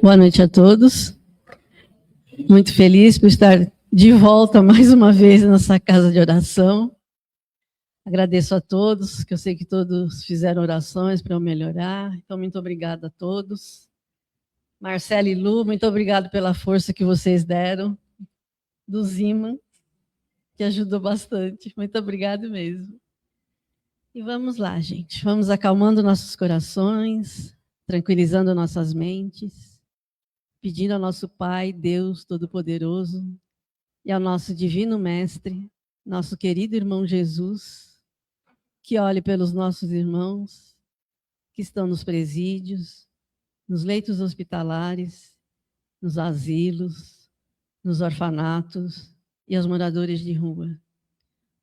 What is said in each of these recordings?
Boa noite a todos. Muito feliz por estar de volta mais uma vez nessa casa de oração. Agradeço a todos, que eu sei que todos fizeram orações para eu melhorar. Então, muito obrigada a todos. Marcelo e Lu, muito obrigado pela força que vocês deram. Do Zima, que ajudou bastante. Muito obrigado mesmo. E vamos lá, gente. Vamos acalmando nossos corações, tranquilizando nossas mentes, pedindo ao nosso Pai, Deus Todo-Poderoso, e ao nosso Divino Mestre, nosso querido irmão Jesus, que olhe pelos nossos irmãos que estão nos presídios, nos leitos hospitalares, nos asilos, nos orfanatos e aos moradores de rua.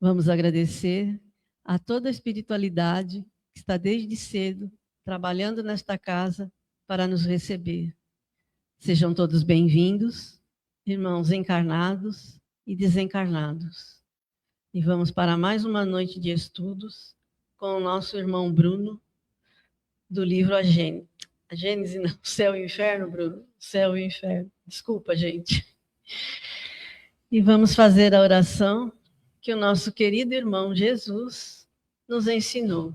Vamos agradecer a toda a espiritualidade que está desde cedo trabalhando nesta casa para nos receber. Sejam todos bem-vindos, irmãos encarnados e desencarnados. E vamos para mais uma noite de estudos com o nosso irmão Bruno, do livro A Gênese. A Gênese não, Céu e Inferno, Bruno. Céu e Inferno. Desculpa, gente. E vamos fazer a oração que o nosso querido irmão Jesus nos ensinou.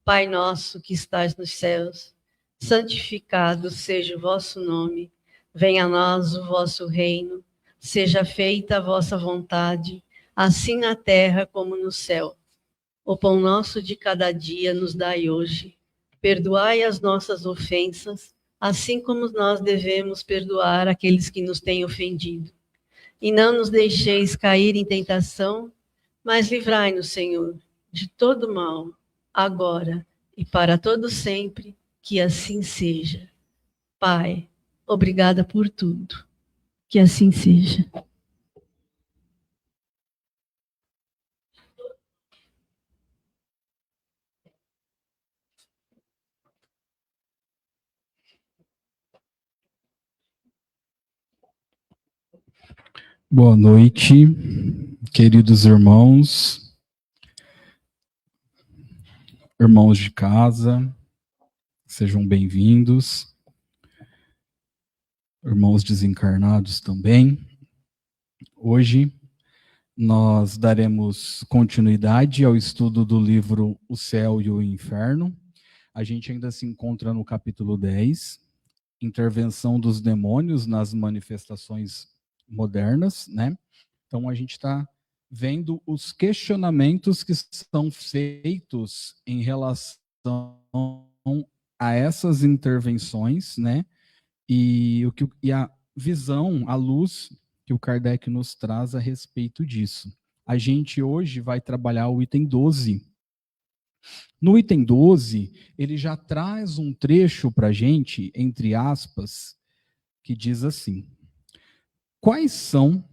Pai nosso que estás nos céus, santificado seja o vosso nome, venha a nós o vosso reino, seja feita a vossa vontade, assim na terra como no céu. O pão nosso de cada dia nos dai hoje. Perdoai as nossas ofensas, assim como nós devemos perdoar aqueles que nos têm ofendido. E não nos deixeis cair em tentação, mas livrai-nos, Senhor, de todo mal, agora e para todo sempre. Que assim seja. Pai, obrigada por tudo. Que assim seja. Boa noite, queridos irmãos, irmãos de casa, sejam bem-vindos. Irmãos desencarnados também. Hoje nós daremos continuidade ao estudo do livro O Céu e o Inferno. A gente ainda se encontra no capítulo 10, Intervenção dos Demônios nas Manifestações Modernas, né? Então a gente está vendo os questionamentos que são feitos em relação a essas intervenções, né? E a visão, a luz que o Kardec nos traz a respeito disso. A gente hoje vai trabalhar o item 12. No item 12, ele já traz um trecho para a gente, entre aspas, que diz assim: quais são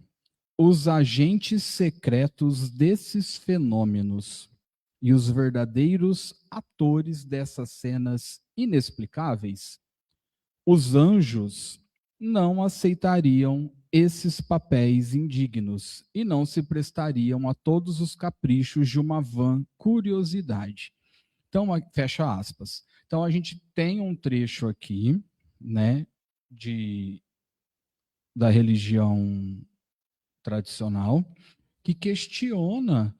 os agentes secretos desses fenômenos e os verdadeiros atores dessas cenas inexplicáveis? Os anjos não aceitariam esses papéis indignos e não se prestariam a todos os caprichos de uma vã curiosidade. Então, fecha aspas. Então, a gente tem um trecho aqui, né, da religião tradicional, que questiona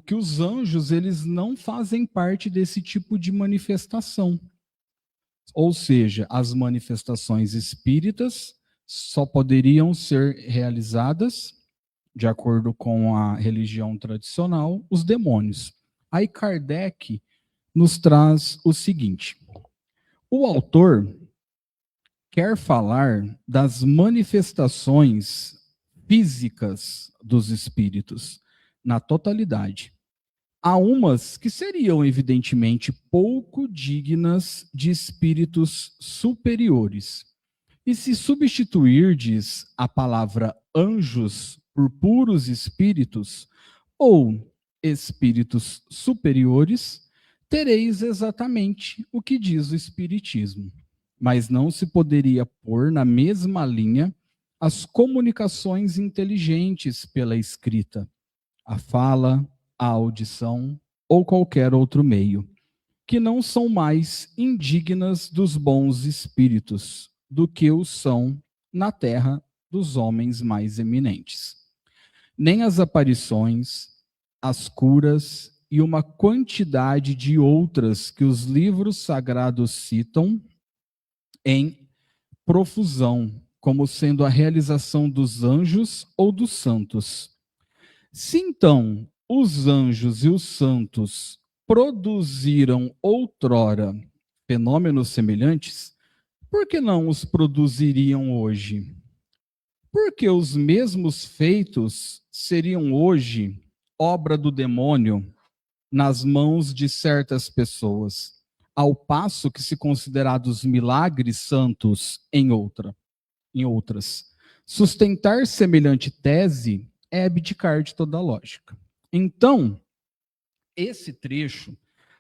que os anjos eles não fazem parte desse tipo de manifestação. Ou seja, as manifestações espíritas só poderiam ser realizadas, de acordo com a religião tradicional, os demônios. Aí Kardec nos traz o seguinte: o autor quer falar das manifestações físicas dos espíritos na totalidade. Há umas que seriam, evidentemente, pouco dignas de espíritos superiores. E se substituirdes a palavra anjos por puros espíritos ou espíritos superiores, tereis exatamente o que diz o Espiritismo. Mas não se poderia pôr na mesma linha as comunicações inteligentes pela escrita, a fala, a audição ou qualquer outro meio, que não são mais indignas dos bons espíritos do que o são na terra dos homens mais eminentes. Nem as aparições, as curas e uma quantidade de outras que os livros sagrados citam em profusão, como sendo a realização dos anjos ou dos santos. Se então os anjos e os santos produziram outrora fenômenos semelhantes, por que não os produziriam hoje? Porque os mesmos feitos seriam hoje obra do demônio nas mãos de certas pessoas, ao passo que se considerados milagres santos em outras. Sustentar semelhante tese é abdicar de toda a lógica. Então, esse trecho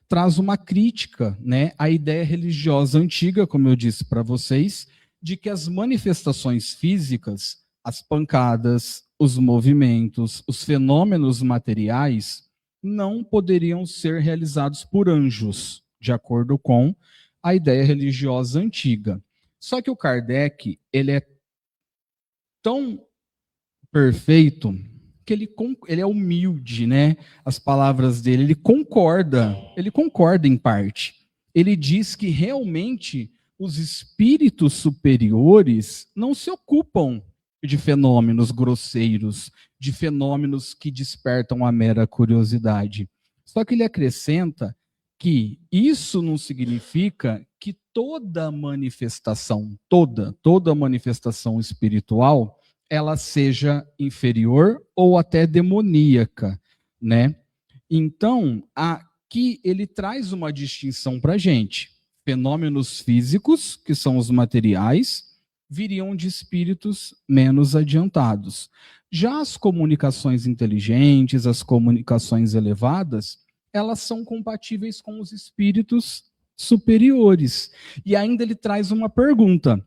traz uma crítica, né, à ideia religiosa antiga, como eu disse para vocês, de que as manifestações físicas, as pancadas, os movimentos, os fenômenos materiais não poderiam ser realizados por anjos, de acordo com a ideia religiosa antiga. Só que o Kardec, ele é tão perfeito que ele é humilde, né? As palavras dele, ele concorda em parte. Ele diz que realmente os espíritos superiores não se ocupam de fenômenos grosseiros, de fenômenos que despertam a mera curiosidade. Só que ele acrescenta que isso não significa que toda manifestação espiritual ela seja inferior ou até demoníaca, né? Então, aqui ele traz uma distinção para a gente. Fenômenos físicos, que são os materiais, viriam de espíritos menos adiantados. Já as comunicações inteligentes, as comunicações elevadas, elas são compatíveis com os espíritos superiores. E ainda ele traz uma pergunta.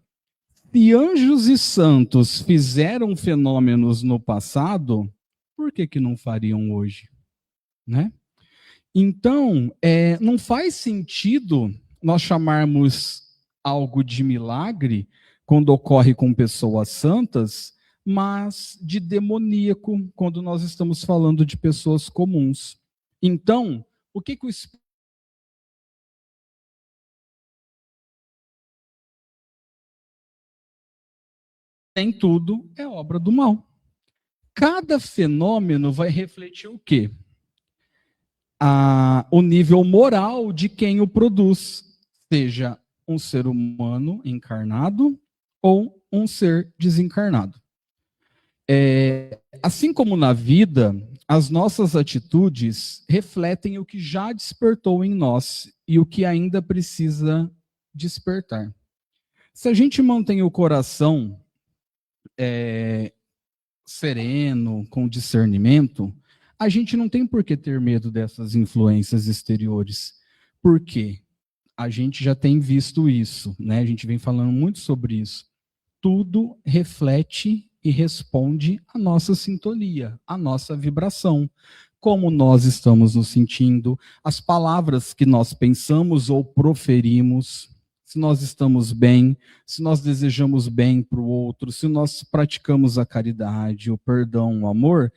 Se anjos e santos fizeram fenômenos no passado, por que não fariam hoje? Né? Então, não faz sentido nós chamarmos algo de milagre quando ocorre com pessoas santas, mas de demoníaco quando nós estamos falando de pessoas comuns. Então, o que o Espírito nem tudo é obra do mal. Cada fenômeno vai refletir o quê? O nível moral de quem o produz, seja um ser humano encarnado ou um ser desencarnado. Assim como na vida, as nossas atitudes refletem o que já despertou em nós e o que ainda precisa despertar. Se a gente mantém o coração sereno, com discernimento, a gente não tem por que ter medo dessas influências exteriores. Por quê? A gente já tem visto isso, né? A gente vem falando muito sobre isso. Tudo reflete e responde à nossa sintonia, à nossa vibração. Como nós estamos nos sentindo, as palavras que nós pensamos ou proferimos, se nós estamos bem, se nós desejamos bem para o outro, se nós praticamos a caridade, o perdão, o amor,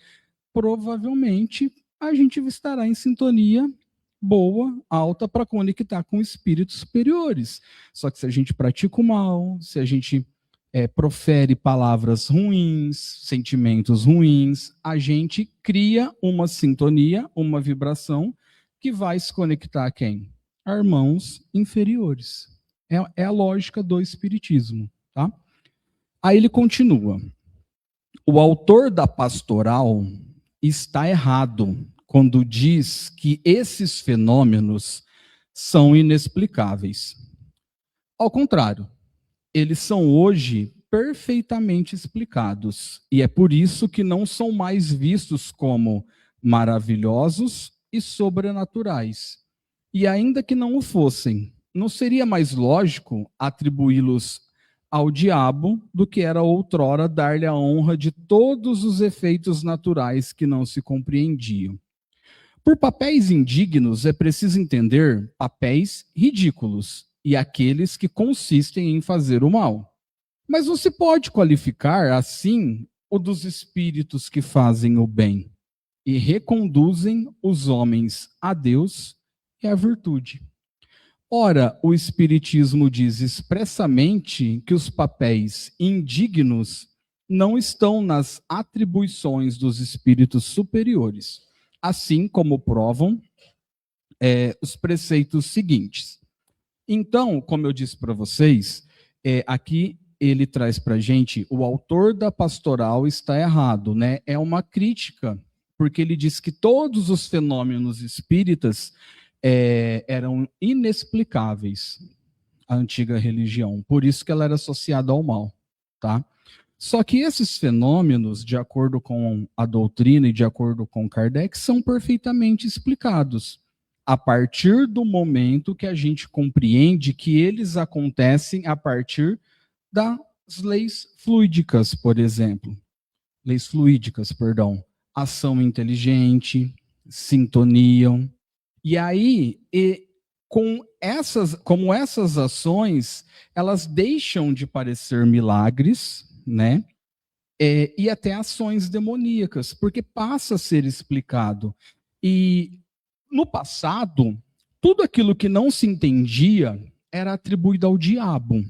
provavelmente a gente estará em sintonia boa, alta, para conectar com espíritos superiores. Só que se a gente pratica o mal, se a gente profere palavras ruins, sentimentos ruins, a gente cria uma sintonia, uma vibração que vai se conectar a quem? A irmãos inferiores. É a lógica do espiritismo, tá? Aí ele continua. O autor da pastoral está errado quando diz que esses fenômenos são inexplicáveis. Ao contrário, eles são hoje perfeitamente explicados, e é por isso que não são mais vistos como maravilhosos e sobrenaturais. E ainda que não o fossem, não seria mais lógico atribuí-los ao diabo do que era outrora dar-lhe a honra de todos os efeitos naturais que não se compreendiam. Por papéis indignos, é preciso entender papéis ridículos e aqueles que consistem em fazer o mal. Mas não se pode qualificar, assim, o dos espíritos que fazem o bem e reconduzem os homens a Deus e à virtude. Ora, o Espiritismo diz expressamente que os papéis indignos não estão nas atribuições dos espíritos superiores, assim como provam os preceitos seguintes. Então, como eu disse para vocês, aqui ele traz para a gente, o autor da pastoral está errado, né? É uma crítica, porque ele diz que todos os fenômenos espíritas eram inexplicáveis à antiga religião, por isso que ela era associada ao mal, tá? Só que esses fenômenos, de acordo com a doutrina e de acordo com Kardec, são perfeitamente explicados a partir do momento que a gente compreende que eles acontecem a partir das leis fluídicas, por exemplo. Leis fluídicas, perdão. Ação inteligente, sintonia. E aí, como essas ações, elas deixam de parecer milagres, né? E até ações demoníacas, porque passa a ser explicado. E no passado, tudo aquilo que não se entendia era atribuído ao diabo.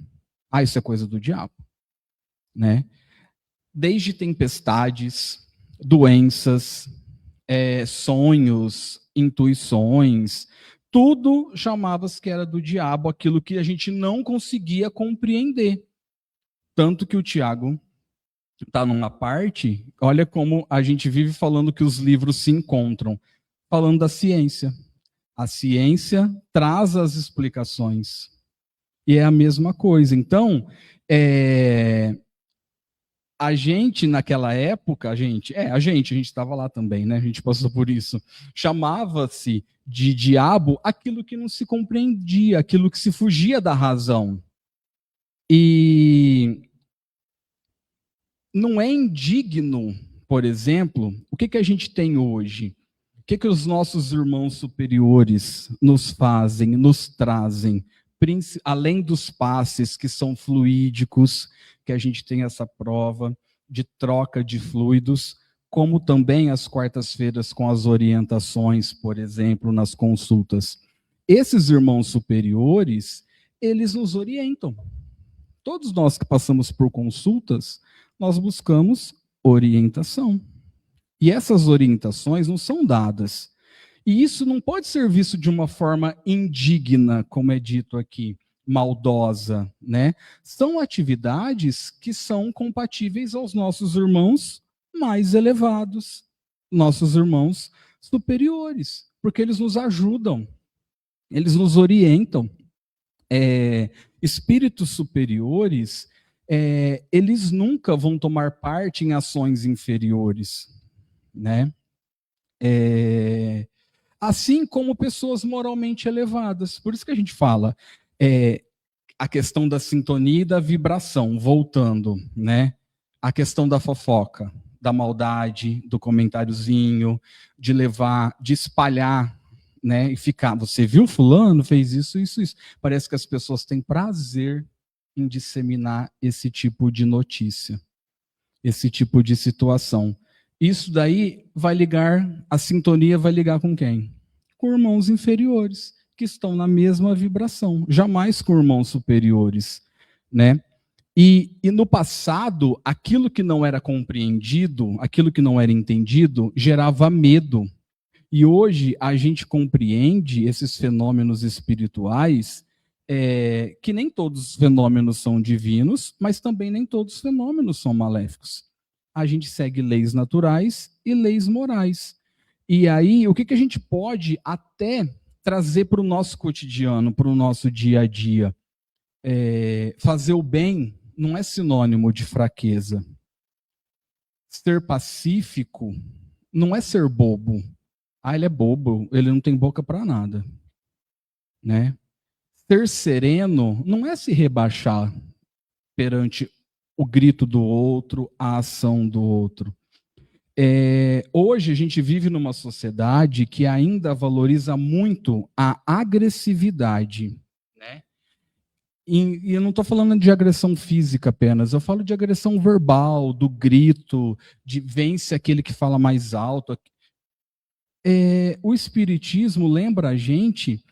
Ah, isso é coisa do diabo, né? Desde tempestades, doenças, sonhos, intuições, tudo chamava-se que era do diabo, aquilo que a gente não conseguia compreender. Tanto que o Tiago está numa parte, olha como a gente vive falando que os livros se encontram, falando da ciência. A ciência traz as explicações. E é a mesma coisa. Então, a gente, naquela época, a gente estava lá também, né? A gente passou por isso. Chamava-se de diabo aquilo que não se compreendia, aquilo que se fugia da razão. E não é indigno, por exemplo, o que a gente tem hoje? O que os nossos irmãos superiores nos fazem, nos trazem? Além dos passes que são fluídicos, que a gente tem essa prova de troca de fluidos, como também as quartas-feiras com as orientações, por exemplo, nas consultas. Esses irmãos superiores, eles nos orientam. Todos nós que passamos por consultas, nós buscamos orientação. E essas orientações não são dadas. E isso não pode ser visto de uma forma indigna, como é dito aqui, maldosa, né? São atividades que são compatíveis aos nossos irmãos mais elevados, nossos irmãos superiores, porque eles nos ajudam, eles nos orientam. Espíritos superiores, eles nunca vão tomar parte em ações inferiores, né? Assim como pessoas moralmente elevadas. Por isso que a gente fala a questão da sintonia e da vibração, voltando, né? A questão da fofoca, da maldade, do comentáriozinho, de levar, de espalhar, né? E ficar, você viu fulano, fez isso, isso, isso. Parece que as pessoas têm prazer em disseminar esse tipo de notícia, esse tipo de situação. Isso daí vai ligar, a sintonia vai ligar com quem? Com irmãos inferiores, que estão na mesma vibração, jamais com irmãos superiores, né? E no passado, aquilo que não era compreendido, aquilo que não era entendido, gerava medo. E hoje a gente compreende esses fenômenos espirituais, que nem todos os fenômenos são divinos, mas também nem todos os fenômenos são maléficos. A gente segue leis naturais e leis morais. E aí, o que a gente pode até trazer para o nosso cotidiano, para o nosso dia a dia? Fazer o bem não é sinônimo de fraqueza. Ser pacífico não é ser bobo. Ah, ele é bobo, ele não tem boca para nada, né? Ser sereno não é se rebaixar perante o grito do outro, a ação do outro. Hoje a gente vive numa sociedade que ainda valoriza muito a agressividade, né? E eu não estou falando de agressão física apenas, eu falo de agressão verbal, do grito, de vence aquele que fala mais alto. O Espiritismo lembra a gente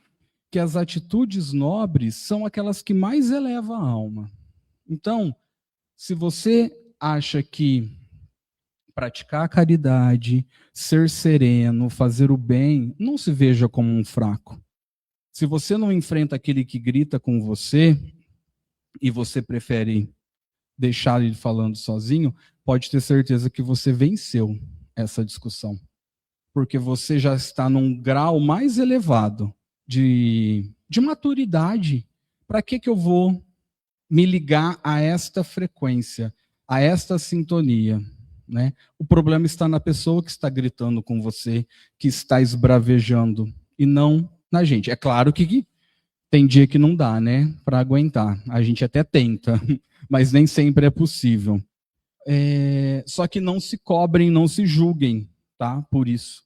que as atitudes nobres são aquelas que mais elevam a alma. Então, se você acha que praticar a caridade, ser sereno, fazer o bem, não se veja como um fraco. Se você não enfrenta aquele que grita com você e você prefere deixar ele falando sozinho, pode ter certeza que você venceu essa discussão. Porque você já está num grau mais elevado de maturidade. Para que eu vou me ligar a esta frequência, a esta sintonia? Né? O problema está na pessoa que está gritando com você, que está esbravejando, e não na gente. É claro que tem dia que não dá, né, para aguentar. A gente até tenta, mas nem sempre é possível. Só que não se cobrem, não se julguem, tá? Por isso.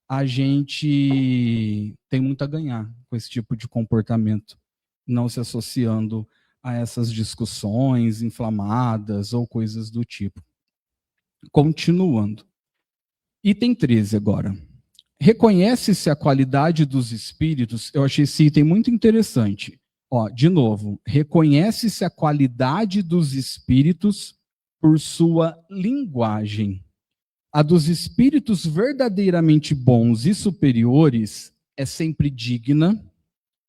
A gente tem muito a ganhar com esse tipo de comportamento, não se associando a essas discussões inflamadas ou coisas do tipo. Continuando. Item 13 agora. Reconhece-se a qualidade dos espíritos. Eu achei esse item muito interessante. De novo, reconhece-se a qualidade dos espíritos por sua linguagem. A dos espíritos verdadeiramente bons e superiores é sempre digna,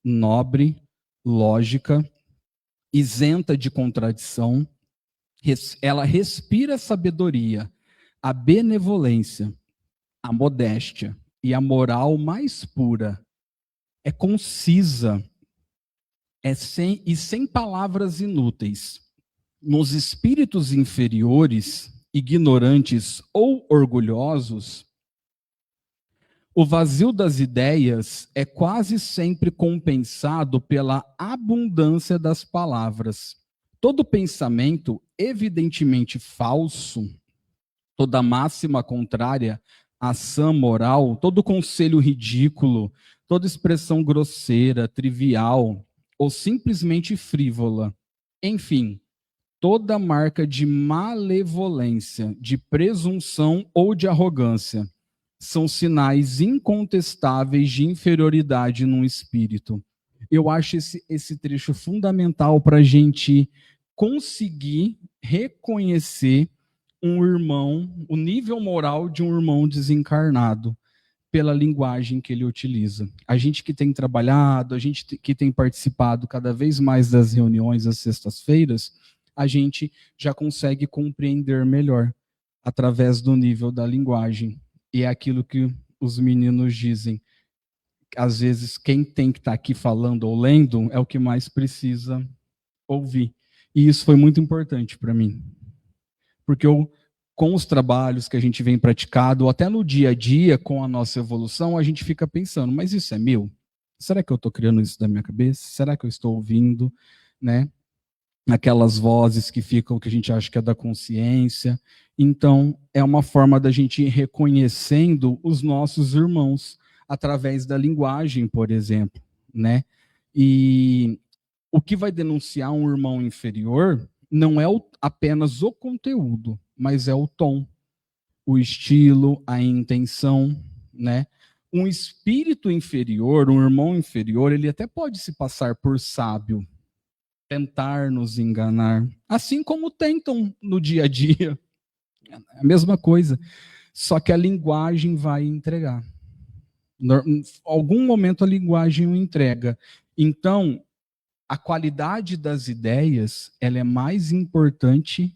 nobre, lógica, isenta de contradição. Ela respira a sabedoria, a benevolência, a modéstia e a moral mais pura. É concisa, sem palavras inúteis. Nos espíritos inferiores, ignorantes ou orgulhosos, o vazio das ideias é quase sempre compensado pela abundância das palavras. Todo pensamento evidentemente falso, toda máxima contrária à sã moral, todo conselho ridículo, toda expressão grosseira, trivial ou simplesmente frívola, enfim, toda marca de malevolência, de presunção ou de arrogância, são sinais incontestáveis de inferioridade num espírito. Eu acho esse trecho fundamental para a gente conseguir reconhecer um irmão, o nível moral de um irmão desencarnado, pela linguagem que ele utiliza. A gente que tem trabalhado, a gente que tem participado cada vez mais das reuniões às sextas-feiras, a gente já consegue compreender melhor através do nível da linguagem. E é aquilo que os meninos dizem. Às vezes, quem tem que estar aqui falando ou lendo é o que mais precisa ouvir. E isso foi muito importante para mim. Porque com os trabalhos que a gente vem praticando, ou até no dia a dia, com a nossa evolução, a gente fica pensando, mas isso é meu? Será que eu estou criando isso da minha cabeça? Será que eu estou ouvindo, né? Aquelas vozes que ficam, que a gente acha que é da consciência. Então, é uma forma da gente ir reconhecendo os nossos irmãos através da linguagem, por exemplo, né? E o que vai denunciar um irmão inferior não é apenas o conteúdo, mas é o tom, o estilo, a intenção, né? Um espírito inferior, um irmão inferior, ele até pode se passar por sábio, tentar nos enganar, assim como tentam no dia a dia. É a mesma coisa, só que a linguagem vai entregar. Em algum momento a linguagem o entrega. Então, a qualidade das ideias, ela é mais importante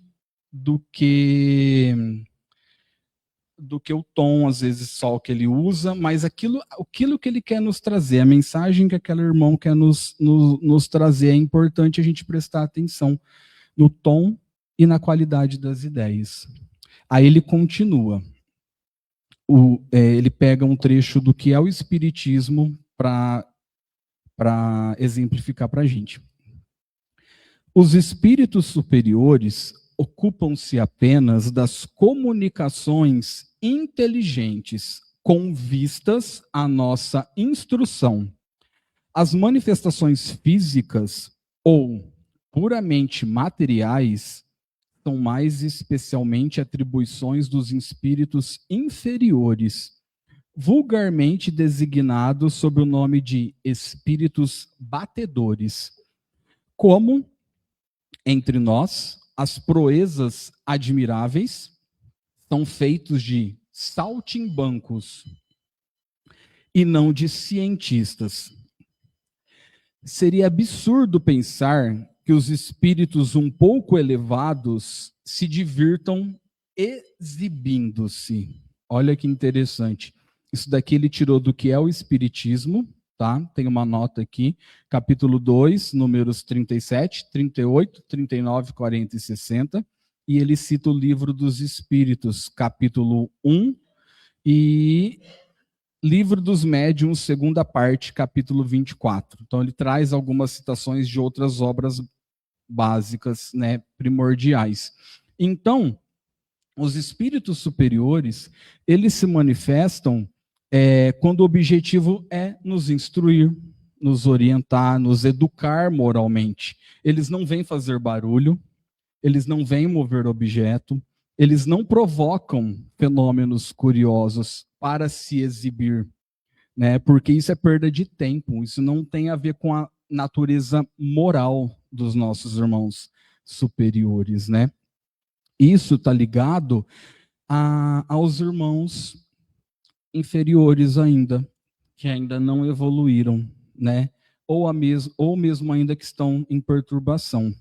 do que o tom, às vezes, só que ele usa, mas aquilo que ele quer nos trazer, a mensagem que aquele irmão quer nos trazer, é importante a gente prestar atenção no tom e na qualidade das ideias. Aí ele continua. Ele pega um trecho do que é o Espiritismo para exemplificar para a gente. Os espíritos superiores ocupam-se apenas das comunicações inteligentes, com vistas à nossa instrução. As manifestações físicas ou puramente materiais são mais especialmente atribuições dos espíritos inferiores, vulgarmente designados sob o nome de espíritos batedores. Como, entre nós, as proezas admiráveis são feitos de saltimbancos e não de cientistas. Seria absurdo pensar que os espíritos um pouco elevados se divirtam exibindo-se. Olha que interessante. Isso daqui ele tirou do que é o espiritismo, tá? Tem uma nota aqui, capítulo 2, números 37, 38, 39, 40 e 60, e ele cita o Livro dos Espíritos, capítulo 1, e Livro dos Médiuns, segunda parte, capítulo 24. Então ele traz algumas citações de outras obras básicas, né, primordiais. Então, os espíritos superiores, eles se manifestam quando o objetivo é nos instruir, nos orientar, nos educar moralmente. Eles não vêm fazer barulho, eles não vêm mover objeto, eles não provocam fenômenos curiosos para se exibir, né? Porque isso é perda de tempo, isso não tem a ver com a natureza moral dos nossos irmãos superiores, né? Isso está ligado aos irmãos inferiores ainda, que ainda não evoluíram, né? Ou mesmo ainda que estão em perturbação.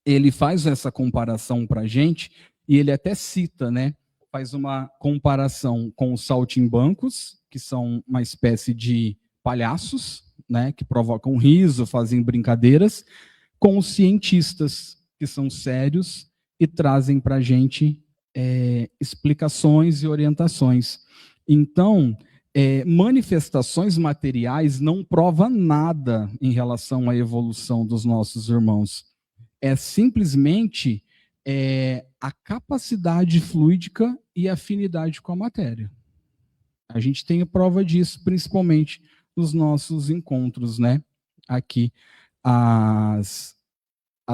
Ele faz essa comparação para a gente, e ele até cita, né? Faz uma comparação com os saltimbancos, que são uma espécie de palhaços, né? Que provocam riso, fazem brincadeiras, com os cientistas, que são sérios e trazem para a gente explicações e orientações. Então, manifestações materiais não provam nada em relação à evolução dos nossos irmãos. É simplesmente a capacidade fluídica e afinidade com a matéria. A gente tem a prova disso, principalmente nos nossos encontros, né? Aqui, às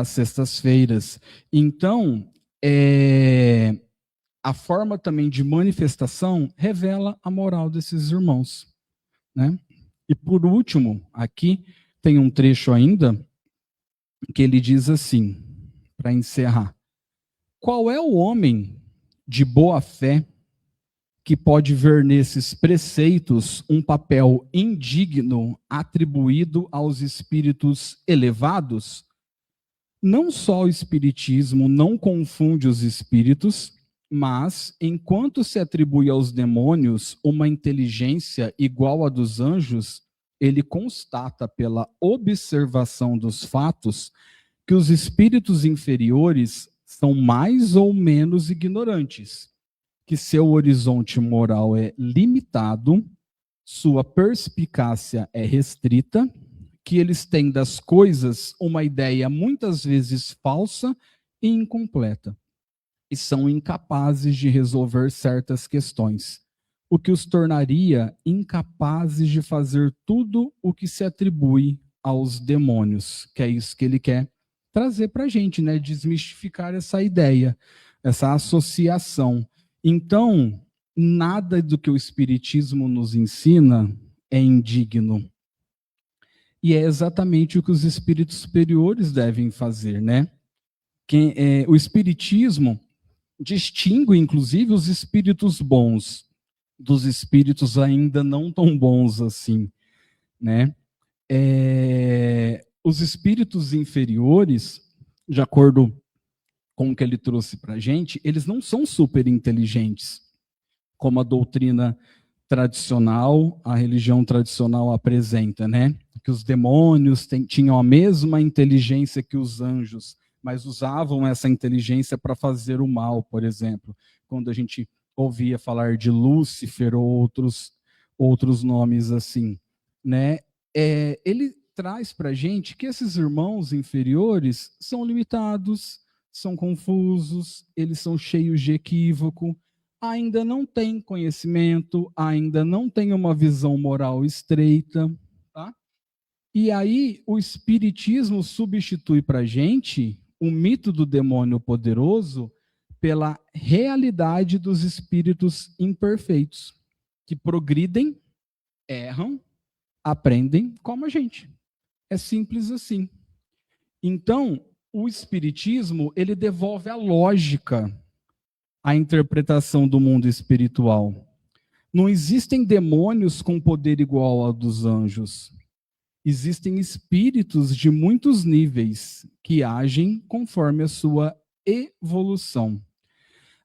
sextas-feiras. Então, a forma também de manifestação revela a moral desses irmãos, né? E por último, aqui tem um trecho ainda que ele diz assim, para encerrar: qual é o homem de boa fé que pode ver nesses preceitos um papel indigno atribuído aos espíritos elevados? Não só o espiritismo não confunde os espíritos, mas, enquanto se atribui aos demônios uma inteligência igual à dos anjos, ele constata pela observação dos fatos que os espíritos inferiores são mais ou menos ignorantes, que seu horizonte moral é limitado, sua perspicácia é restrita, que eles têm das coisas uma ideia muitas vezes falsa e incompleta, e são incapazes de resolver certas questões, o que os tornaria incapazes de fazer tudo o que se atribui aos demônios, que é isso que ele quer trazer para a gente, né? Desmistificar essa ideia, essa associação. Então, nada do que o Espiritismo nos ensina é indigno. E é exatamente o que os espíritos superiores devem fazer, né? O Espiritismo distingue, inclusive, os espíritos bons dos espíritos ainda não tão bons assim, né? Os espíritos inferiores, de acordo com o que ele trouxe para a gente, eles não são super inteligentes, como a doutrina tradicional, a religião tradicional apresenta, né? Que os demônios tinham a mesma inteligência que os anjos, mas usavam essa inteligência para fazer o mal, por exemplo. Quando a gente ouvia falar de Lúcifer ou outros nomes assim, né? Ele traz para a gente que esses irmãos inferiores são limitados, são confusos, eles são cheios de equívoco, ainda não tem conhecimento, ainda não tem uma visão moral estreita, tá? E aí o Espiritismo substitui para a gente o mito do demônio poderoso pela realidade dos espíritos imperfeitos, que progridem, erram, aprendem como a gente. É simples assim. Então, o Espiritismo, ele devolve a lógica à interpretação do mundo espiritual. Não existem demônios com poder igual ao dos anjos. Existem espíritos de muitos níveis que agem conforme a sua evolução.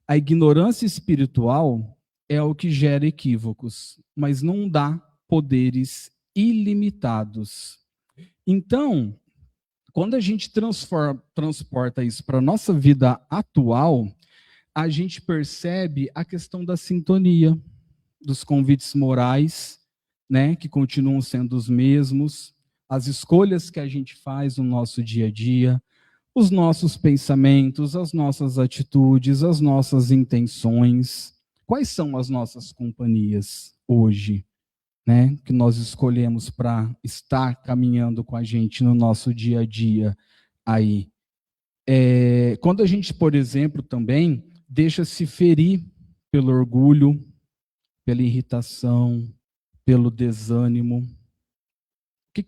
A ignorância espiritual é o que gera equívocos, mas não dá poderes ilimitados. Então, quando a gente transporta isso para a nossa vida atual, a gente percebe a questão da sintonia, dos convites morais, né, que continuam sendo os mesmos, as escolhas que a gente faz no nosso dia a dia, os nossos pensamentos, as nossas atitudes, as nossas intenções. Quais são as nossas companhias hoje, né, que nós escolhemos para estar caminhando com a gente no nosso dia a dia aí? Quando a gente, por exemplo, também deixa se ferir pelo orgulho, pela irritação, pelo desânimo, o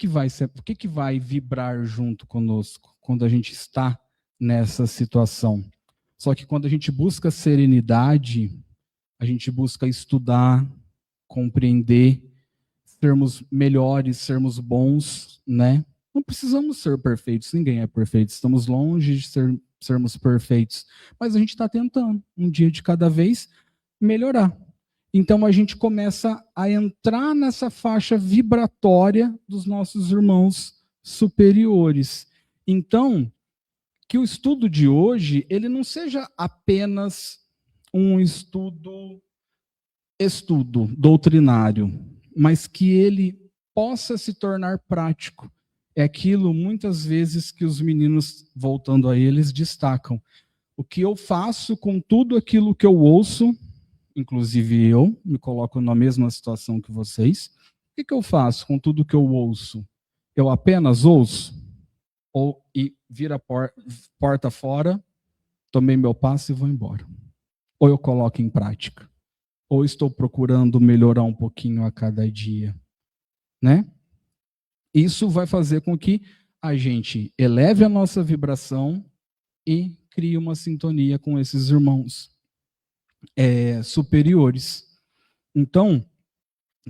que vai vibrar junto conosco quando a gente está nessa situação? Só que quando a gente busca serenidade, a gente busca estudar, compreender, sermos melhores, sermos bons, né? Não precisamos ser perfeitos, ninguém é perfeito, estamos longe de sermos perfeitos, mas a gente está tentando, um dia de cada vez, melhorar. Então a gente começa a entrar nessa faixa vibratória dos nossos irmãos superiores. Então, que o estudo de hoje, ele não seja apenas um estudo doutrinário, mas que ele possa se tornar prático. É aquilo, muitas vezes, que os meninos, voltando a eles, destacam. O que eu faço com tudo aquilo que eu ouço, inclusive eu, me coloco na mesma situação que vocês, o que eu faço com tudo que eu ouço? Eu apenas ouço? E viro a porta fora, tomei meu passo e vou embora? Ou eu coloco em prática? Ou estou procurando melhorar um pouquinho a cada dia, né? Isso vai fazer com que a gente eleve a nossa vibração e crie uma sintonia com esses irmãos superiores. Então,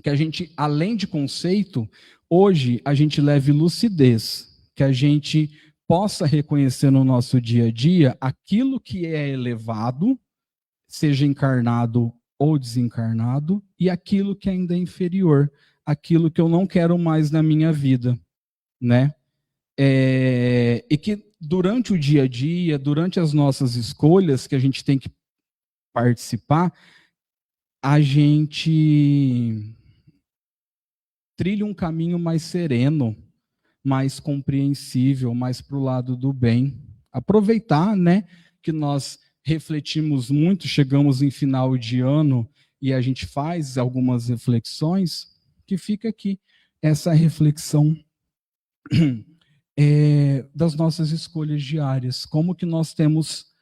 que a gente, além de conceito, hoje a gente leve lucidez, que a gente possa reconhecer no nosso dia a dia aquilo que é elevado, seja encarnado ou desencarnado, e aquilo que ainda é inferior, aquilo que eu não quero mais na minha vida, né? E que durante o dia a dia, durante as nossas escolhas que a gente tem que participar, a gente trilha um caminho mais sereno, mais compreensível, mais para o lado do bem. Aproveitar, né, que nós refletimos muito, chegamos em final de ano e a gente faz algumas reflexões, que fica aqui essa reflexão das nossas escolhas diárias, como que nós temos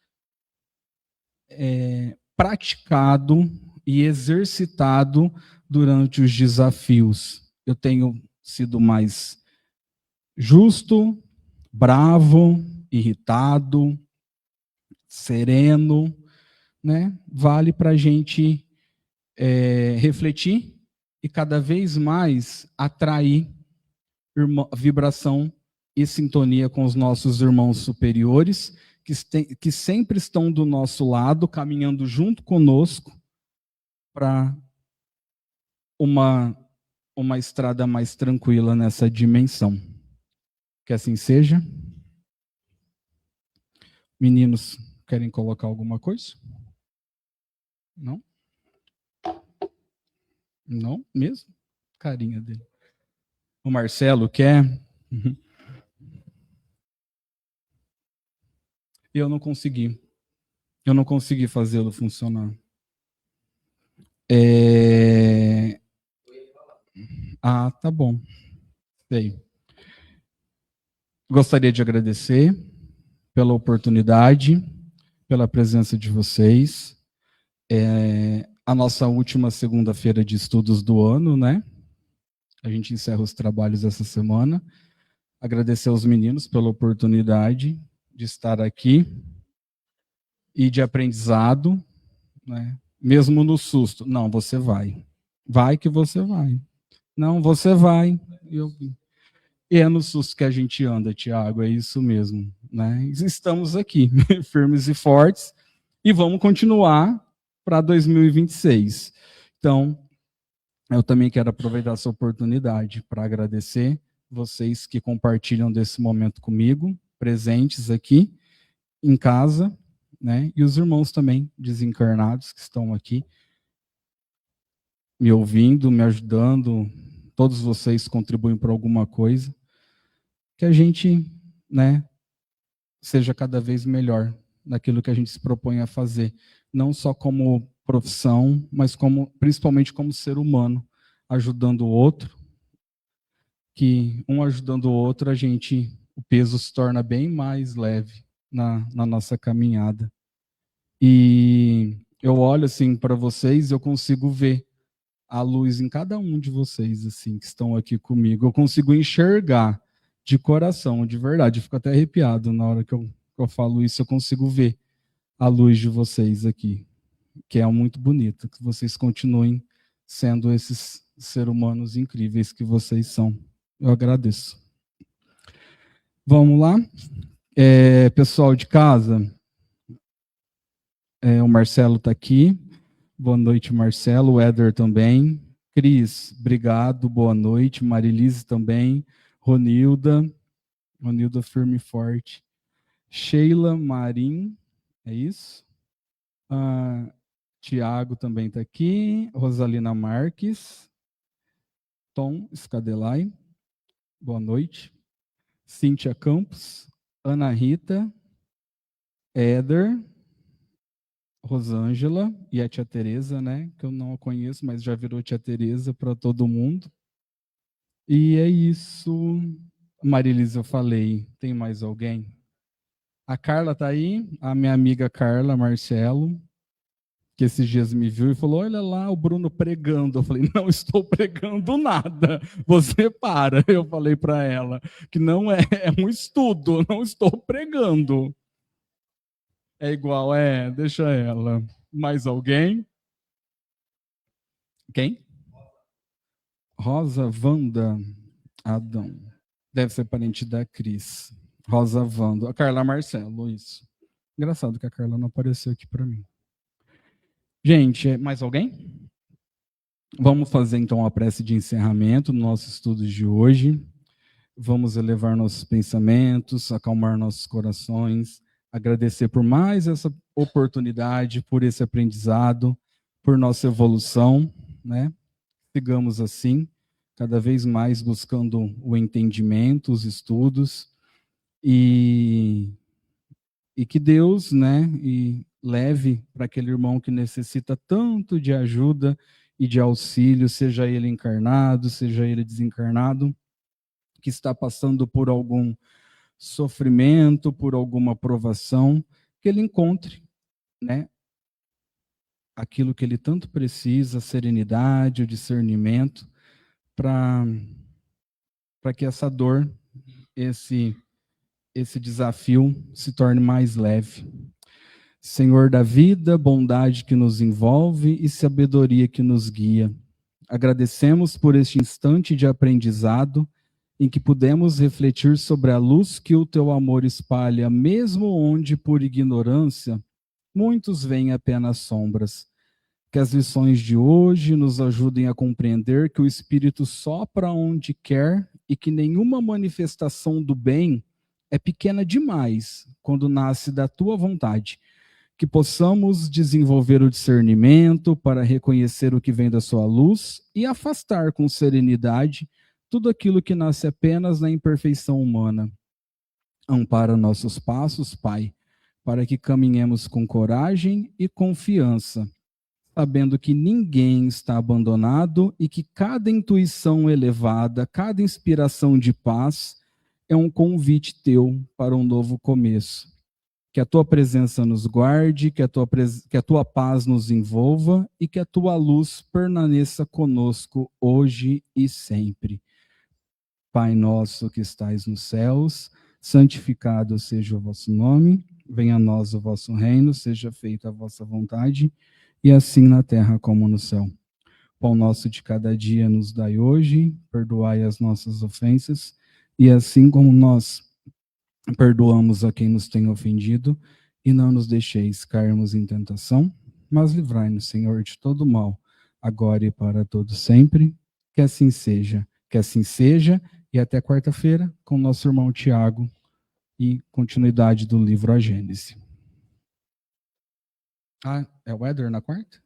praticado e exercitado durante os desafios. Eu tenho sido mais justo, bravo, irritado, sereno, né? Vale para a gente refletir e cada vez mais atrair vibração e sintonia com os nossos irmãos superiores, que sempre estão do nosso lado, caminhando junto conosco para uma estrada mais tranquila nessa dimensão. Que assim seja. Meninos, querem colocar alguma coisa? Não? Não mesmo? Carinha dele. O Marcelo quer? Uhum. Eu não consegui fazê-lo funcionar. Ah, tá bom. Sei. Gostaria de agradecer pela oportunidade, pela presença de vocês. A nossa última segunda-feira de estudos do ano, né? A gente encerra os trabalhos essa semana. Agradecer aos meninos pela oportunidade de estar aqui e de aprendizado, né? Mesmo no susto. Não, você vai. Vai que você vai. Não, você vai. E é no susto que a gente anda, Tiago, é isso mesmo, né? Estamos aqui, firmes e fortes, e vamos continuar para 2026. Então, eu também quero aproveitar essa oportunidade para agradecer vocês que compartilham desse momento comigo, presentes aqui em casa, né? E os irmãos também desencarnados que estão aqui me ouvindo, me ajudando. Todos vocês contribuem para alguma coisa. Que a gente, né, seja cada vez melhor naquilo que a gente se propõe a fazer, não só como profissão, mas principalmente como ser humano, ajudando o outro, que um ajudando o outro, o peso se torna bem mais leve na nossa caminhada. E eu olho assim para vocês, eu consigo ver a luz em cada um de vocês assim que estão aqui comigo. Eu consigo enxergar de coração, de verdade. Eu fico até arrepiado na hora que eu falo isso. Eu consigo ver a luz de vocês aqui, que é muito bonita. Que vocês continuem sendo esses seres humanos incríveis que vocês são. Eu agradeço. Vamos lá? Pessoal de casa, o Marcelo está aqui. Boa noite, Marcelo. O Éder também. Cris, obrigado. Boa noite. Marilise também. Ronilda firme e forte. Sheila Marim, é isso? Tiago também está aqui. Rosalina Marques. Tom Scadelai, boa noite. Cíntia Campos. Ana Rita. Éder. Rosângela e a tia Tereza, né? Que eu não a conheço, mas já virou tia Tereza para todo mundo. E é isso. Marilisa, eu falei. Tem mais alguém? A Carla tá aí, a minha amiga Carla Marcelo, que esses dias me viu e falou: olha lá o Bruno pregando. Eu falei: não estou pregando nada, você para. Eu falei para ela que não é um estudo, não estou pregando. É igual, deixa ela. Mais alguém? Quem? Rosa Wanda Adão. Deve ser parente da Cris. Rosa Wanda. A Carla Marcelo, isso. Engraçado que a Carla não apareceu aqui para mim. Gente, mais alguém? Vamos fazer então a prece de encerramento no nosso estudo de hoje. Vamos elevar nossos pensamentos, acalmar nossos corações, agradecer por mais essa oportunidade, por esse aprendizado, por nossa evolução, né? Sigamos assim, cada vez mais buscando o entendimento, os estudos, e que Deus, né, leve para aquele irmão que necessita tanto de ajuda e de auxílio, seja ele encarnado, seja ele desencarnado, que está passando por algum sofrimento, por alguma provação, que ele encontre, né, aquilo que ele tanto precisa, a serenidade, o discernimento, para que essa dor, esse desafio se torne mais leve. Senhor da vida, bondade que nos envolve e sabedoria que nos guia. Agradecemos por este instante de aprendizado em que pudemos refletir sobre a luz que o teu amor espalha, mesmo onde, por ignorância, muitos veem apenas sombras. Que as lições de hoje nos ajudem a compreender que o Espírito sopra onde quer e que nenhuma manifestação do bem é pequena demais quando nasce da tua vontade. Que possamos desenvolver o discernimento para reconhecer o que vem da sua luz e afastar com serenidade tudo aquilo que nasce apenas na imperfeição humana. Ampara nossos passos, Pai, para que caminhemos com coragem e confiança, sabendo que ninguém está abandonado e que cada intuição elevada, cada inspiração de paz é um convite teu para um novo começo. Que a tua presença nos guarde, que a tua paz nos envolva e que a tua luz permaneça conosco hoje e sempre. Pai nosso que estais nos céus, santificado seja o vosso nome, venha a nós o vosso reino, seja feita a vossa vontade, e assim na terra como no céu. Pão nosso de cada dia nos dai hoje, perdoai as nossas ofensas, e assim como nós perdoamos a quem nos tem ofendido, e não nos deixeis cairmos em tentação, mas livrai-nos, Senhor, de todo mal, agora e para todo sempre. Que assim seja, e até quarta-feira com nosso irmão Tiago e continuidade do livro A Gênese. Ah, é o Éder na quarta?